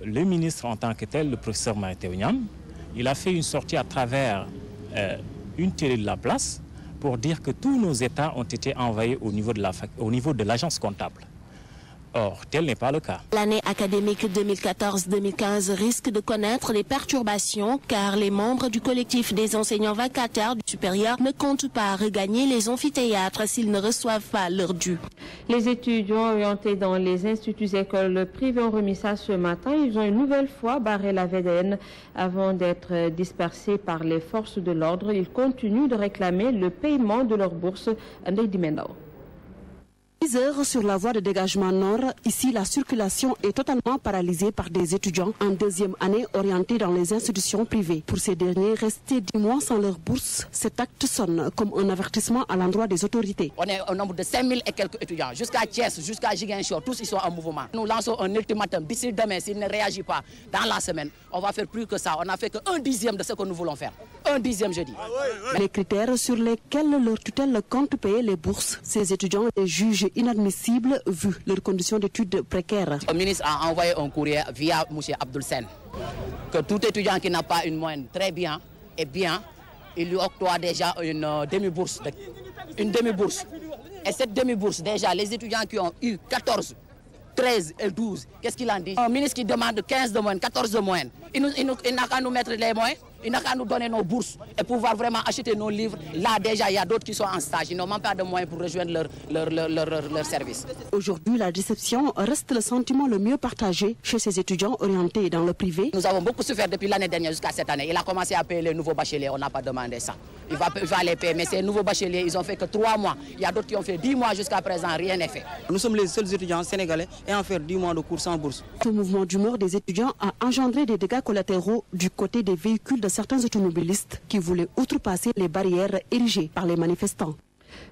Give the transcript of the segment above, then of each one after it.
le ministre en tant que tel, le professeur Mary Teuw Niane, il a fait une sortie à travers une télé de la place pour dire que tous nos États ont été envoyés au niveau de l'agence comptable. Or, tel n'est pas le cas. L'année académique 2014-2015 risque de connaître des perturbations car les membres du collectif des enseignants vacataires du supérieur ne comptent pas regagner les amphithéâtres s'ils ne reçoivent pas leur dû. Les étudiants orientés dans les instituts écoles privées ont remis ça ce matin. Ils ont une nouvelle fois barré la VDN avant d'être dispersés par les forces de l'ordre. Ils continuent de réclamer le paiement de leur bourse. Ndeye Dimendao. 10 heures sur la voie de dégagement nord. Ici, la circulation est totalement paralysée par des étudiants en deuxième année orientés dans les institutions privées. Pour ces derniers, restés 10 mois sans leur bourse, cet acte sonne comme un avertissement à l'endroit des autorités. On est au nombre de 5000 et quelques étudiants. Jusqu'à Thiès, jusqu'à Ziguinchor, tous ils sont en mouvement. Nous lançons un ultimatum. D'ici demain, s'il ne réagit pas dans la semaine, on va faire plus que ça. On n'a fait qu'un dixième de ce que nous voulons faire. Un dixième, je dis. Les critères sur lesquels leur tutelle compte payer les bourses, ces étudiants les jugent inadmissibles vu leurs conditions d'études précaires. Le ministre a envoyé un courrier via M. Abdoul Sen que tout étudiant qui n'a pas une moyenne très bien, il lui octroie déjà une demi-bourse. Une demi-bourse. Et cette demi-bourse, déjà, les étudiants qui ont eu 14, 13 et 12, qu'est-ce qu'il en dit? Un ministre qui demande 15 de moyenne, 14 de moyenne. Il n'a qu'à nous mettre les moyens, il n'a qu'à nous donner nos bourses et pouvoir vraiment acheter nos livres. Là, déjà, il y a d'autres qui sont en stage. Ils n'ont même pas de moyens pour rejoindre leur service. Aujourd'hui, la déception reste le sentiment le mieux partagé chez ces étudiants orientés dans le privé. Nous avons beaucoup souffert depuis l'année dernière jusqu'à cette année. Il a commencé à payer les nouveaux bacheliers. On n'a pas demandé ça. Il va les payer. Mais ces nouveaux bacheliers, ils ont fait que 3 mois. Il y a d'autres qui ont fait 10 mois jusqu'à présent. Rien n'est fait. Nous sommes les seuls étudiants sénégalais ayant fait 10 mois de cours sans bourse. Ce mouvement d'humeur des étudiants a engendré des dégâts collatéraux du côté des véhicules de certains automobilistes qui voulaient outrepasser les barrières érigées par les manifestants.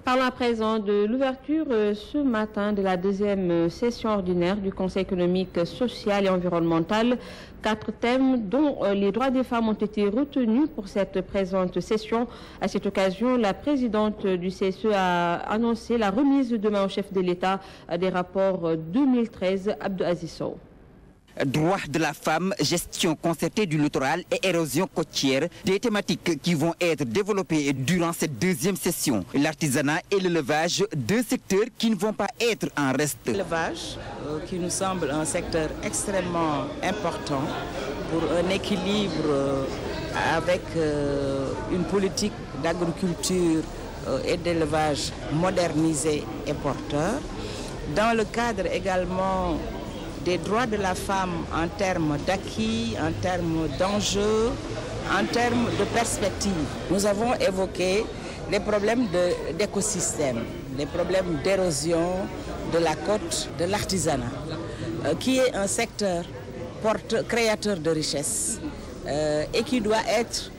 Parlons à présent de l'ouverture ce matin de la deuxième session ordinaire du Conseil économique, social et environnemental. 4 thèmes dont les droits des femmes ont été retenus pour cette présente session. À cette occasion, la présidente du CSE a annoncé la remise demain au chef de l'État des rapports 2013, Abdou Aziz Sow. Droits de la femme, gestion concertée du littoral et érosion côtière, des thématiques qui vont être développées durant cette deuxième session. L'artisanat et l'élevage, 2 secteurs qui ne vont pas être en reste. L'élevage, qui nous semble un secteur extrêmement important pour un équilibre avec une politique d'agriculture et d'élevage modernisée et porteur. Dans le cadre également des droits de la femme en termes d'acquis, en termes d'enjeux, en termes de perspectives. Nous avons évoqué les problèmes d'écosystème, les problèmes d'érosion de la côte, de l'artisanat, qui est un secteur créateur de richesses et qui doit être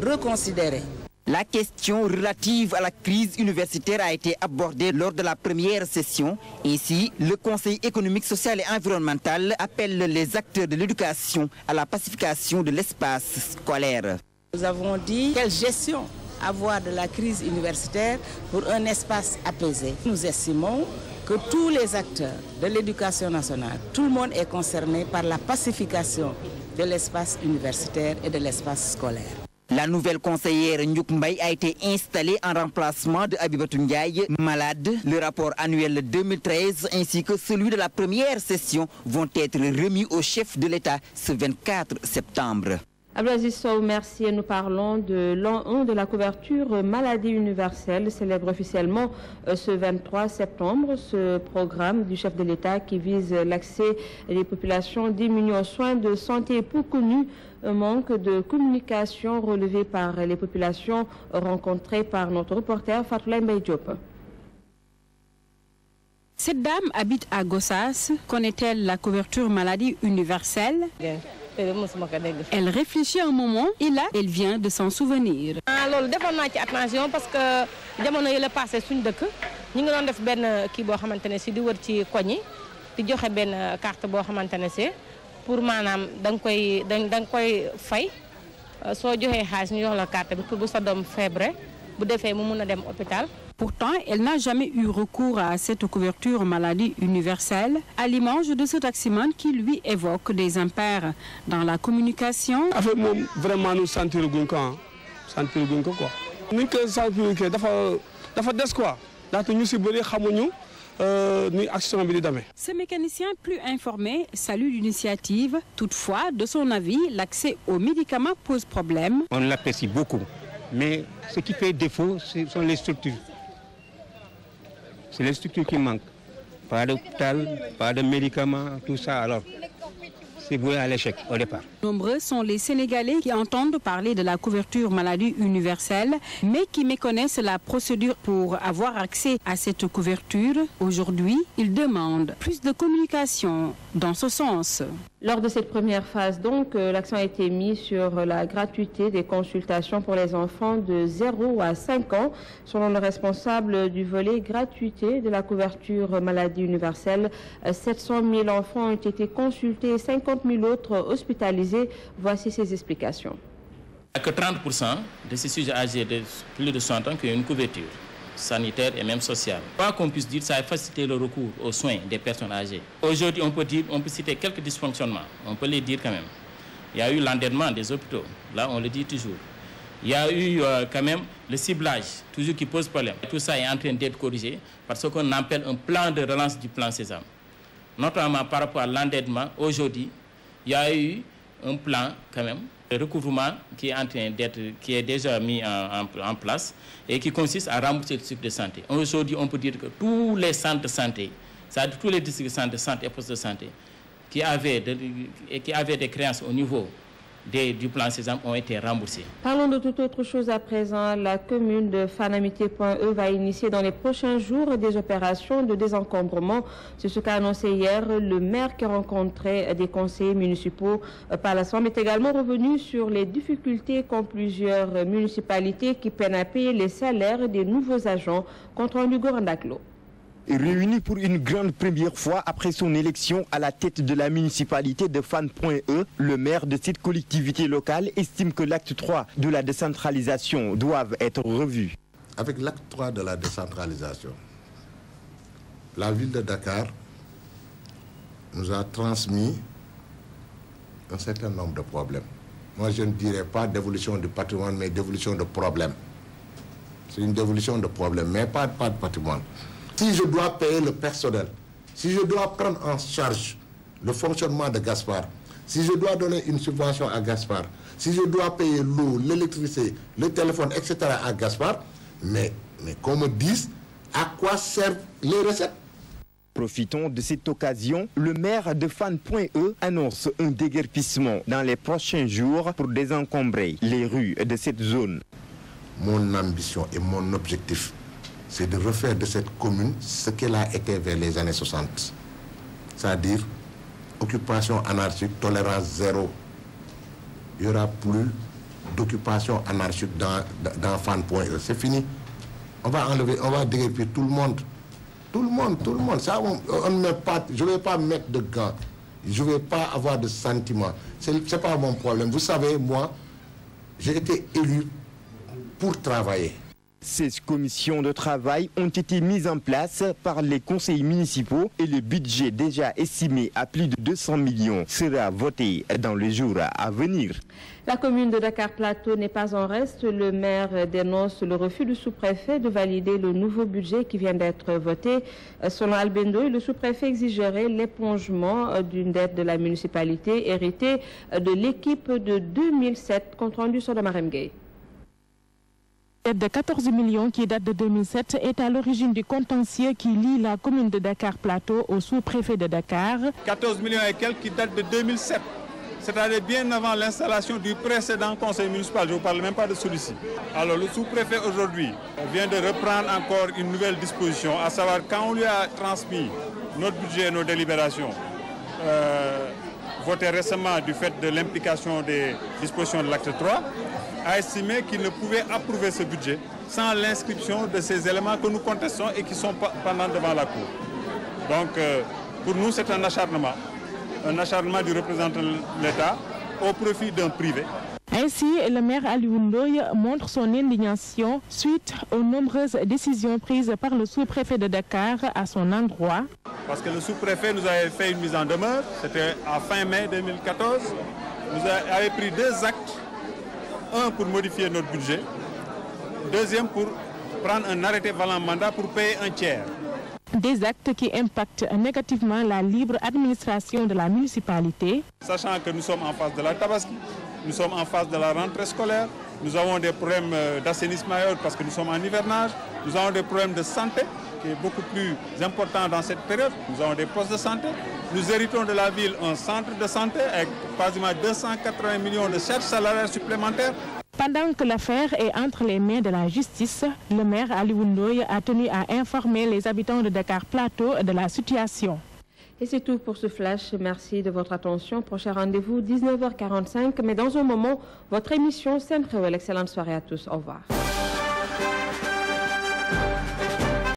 reconsidéré. La question relative à la crise universitaire a été abordée lors de la première session. Ainsi, le Conseil économique, social et environnemental appelle les acteurs de l'éducation à la pacification de l'espace scolaire. Nous avons dit quelle gestion avoir de la crise universitaire pour un espace apaisé. Nous estimons que tous les acteurs de l'éducation nationale, tout le monde est concerné par la pacification de l'espace universitaire et de l'espace scolaire. La nouvelle conseillère Ndiouk Mbaye a été installée en remplacement de Abibatou Ndiaye, malade. Le rapport annuel 2013 ainsi que celui de la première session vont être remis au chef de l'État ce 24 septembre. Abdelaziz Sow, merci. Et nous parlons de l'an 1 de la couverture maladie universelle, célèbre officiellement ce 23 septembre. Ce programme du chef de l'État qui vise l'accès des populations démunies aux soins de santé peu connus. Un manque de communication relevé par les populations rencontrées par notre reporter Fatoulaye Mbaye Diop. Cette dame habite à Gossas. Connaît-elle la couverture maladie universelle? Elle réfléchit un moment et là, elle vient de s'en souvenir. Attention parce que jamono yi la passé suñu dëkk ñi ngi doon def benn kii boo xamante ne si di wër ci koñ yi di joxe benn carte boo xamante ne si pour maanaam da nga koy fay soo joxee xaalis ñu jox la carte bi pour bu sa doom feebre bu defee mu mun a dem hôpital. Pourtant, elle n'a jamais eu recours à cette couverture maladie universelle, à l'image de ce taximan qui lui évoque des impairs dans la communication. Avec moi, vraiment, nous sentir le quoi. Nous sentir que dafa des quoi. Ce mécanicien plus informé salue l'initiative. Toutefois, de son avis, l'accès aux médicaments pose problème. On l'apprécie beaucoup, mais ce qui fait défaut, ce sont les structures. C'est les structures qui manquent. Pas d'hôpital, pas de médicaments, tout ça. Alors, c'est voué à l'échec au départ. Nombreux sont les Sénégalais qui entendent parler de la couverture maladie universelle, mais qui méconnaissent la procédure pour avoir accès à cette couverture. Aujourd'hui, ils demandent plus de communication dans ce sens. Lors de cette première phase, donc, l'accent a été mis sur la gratuité des consultations pour les enfants de 0 à 5 ans. Selon le responsable du volet gratuité de la couverture maladie universelle, 700 000 enfants ont été consultés et 50 000 autres hospitalisés. Voici ses explications. Il n'y a que 30% de ces sujets âgés de plus de 60 ans qui ont une couverture sanitaire et même sociale. Quoi qu'on puisse dire, ça a facilité le recours aux soins des personnes âgées. Aujourd'hui, on peut citer quelques dysfonctionnements, on peut les dire quand même. Il y a eu l'endettement des hôpitaux, là on le dit toujours. Il y a eu quand même le ciblage, toujours qui pose problème. Tout ça est en train d'être corrigé par ce qu'on appelle un plan de relance du plan Sésame. Notamment par rapport à l'endettement, aujourd'hui, il y a eu un plan quand même de recouvrement qui est déjà mis en place et qui consiste à rembourser le cycle de santé. Aujourd'hui, on peut dire que tous les centres de santé, c'est-à-dire tous les districts de santé et postes de santé qui avaient des créances au niveau du plan Sésame ont été remboursés. Parlons de toute autre chose à présent. La commune de Fanamité.e va initier dans les prochains jours des opérations de désencombrement. C'est ce qu'a annoncé hier le maire qui a rencontré des conseillers municipaux par la soirée, mais est également revenu sur les difficultés qu'ont plusieurs municipalités qui peinent à payer les salaires des nouveaux agents. Compte rendu Gorandaklo. Réuni pour une grande première fois après son élection à la tête de la municipalité de Fan.e, le maire de cette collectivité locale estime que l'acte 3 de la décentralisation doit être revu. Avec l'acte 3 de la décentralisation, la ville de Dakar nous a transmis un certain nombre de problèmes. Moi, je ne dirais pas d'évolution du patrimoine, mais d'évolution de problèmes. C'est une dévolution de problèmes, mais pas de patrimoine. Si je dois payer le personnel, si je dois prendre en charge le fonctionnement de Gaspard, si je dois donner une subvention à Gaspard, si je dois payer l'eau, l'électricité, le téléphone, etc. à Gaspard, mais qu'on me dise à quoi servent les recettes. Profitons de cette occasion, le maire de Fan.e annonce un déguerpissement dans les prochains jours pour désencombrer les rues de cette zone. Mon ambition et mon objectif, c'est de refaire de cette commune ce qu'elle a été vers les années 60. C'est-à-dire occupation anarchique, tolérance zéro. Il n'y aura plus d'occupation anarchique dans Fan.e. C'est fini. On va enlever, on va déguerpir tout le monde. Tout le monde. Ça, on ne met pas, je ne vais pas mettre de gants. Je ne vais pas avoir de sentiments. Ce n'est pas mon problème. Vous savez, moi, j'ai été élu pour travailler. 16 commissions de travail ont été mises en place par les conseils municipaux et le budget déjà estimé à plus de 200 millions sera voté dans les jours à venir. La commune de Dakar Plateau n'est pas en reste. Le maire dénonce le refus du sous-préfet de valider le nouveau budget qui vient d'être voté. Selon Albendo, le sous-préfet exigerait l'épongement d'une dette de la municipalité héritée de l'équipe de 2007. Compte rendu sur le Marem Gueye. De 14 millions qui date de 2007 est à l'origine du contentieux qui lie la commune de Dakar Plateau au sous-préfet de Dakar. 14 millions et quelques qui datent de 2007, c'est-à-dire bien avant l'installation du précédent conseil municipal. Je ne vous parle même pas de celui-ci. Alors le sous-préfet aujourd'hui vient de reprendre encore une nouvelle disposition, à savoir quand on lui a transmis notre budget et nos délibérations, voté récemment du fait de l'implication des dispositions de l'acte 3, a estimé qu'il ne pouvait approuver ce budget sans l'inscription de ces éléments que nous contestons et qui sont pendant devant la Cour. Donc, pour nous, c'est un acharnement du représentant de l'État au profit d'un privé. Ainsi, le maire Aliou Ndoye montre son indignation suite aux nombreuses décisions prises par le sous-préfet de Dakar à son endroit. Parce que le sous-préfet nous avait fait une mise en demeure, c'était à fin mai 2014. Nous avait pris 2 actes, un pour modifier notre budget, deuxième pour prendre un arrêté valant mandat pour payer un tiers. Des actes qui impactent négativement la libre administration de la municipalité. Sachant que nous sommes en face de la Tabaski, nous sommes en face de la rentrée scolaire, nous avons des problèmes d'assainissement parce que nous sommes en hivernage, nous avons des problèmes de santé qui est beaucoup plus important dans cette période, nous avons des postes de santé, nous héritons de la ville un centre de santé avec quasiment 280 millions de charges salariales supplémentaires. Pendant que l'affaire est entre les mains de la justice, le maire Aliou Ndoye a tenu à informer les habitants de Dakar Plateau de la situation. Et c'est tout pour ce flash. Merci de votre attention. Prochain rendez-vous 19h45. Mais dans un moment, votre émission Sen Xewel. Excellente soirée à tous. Au revoir.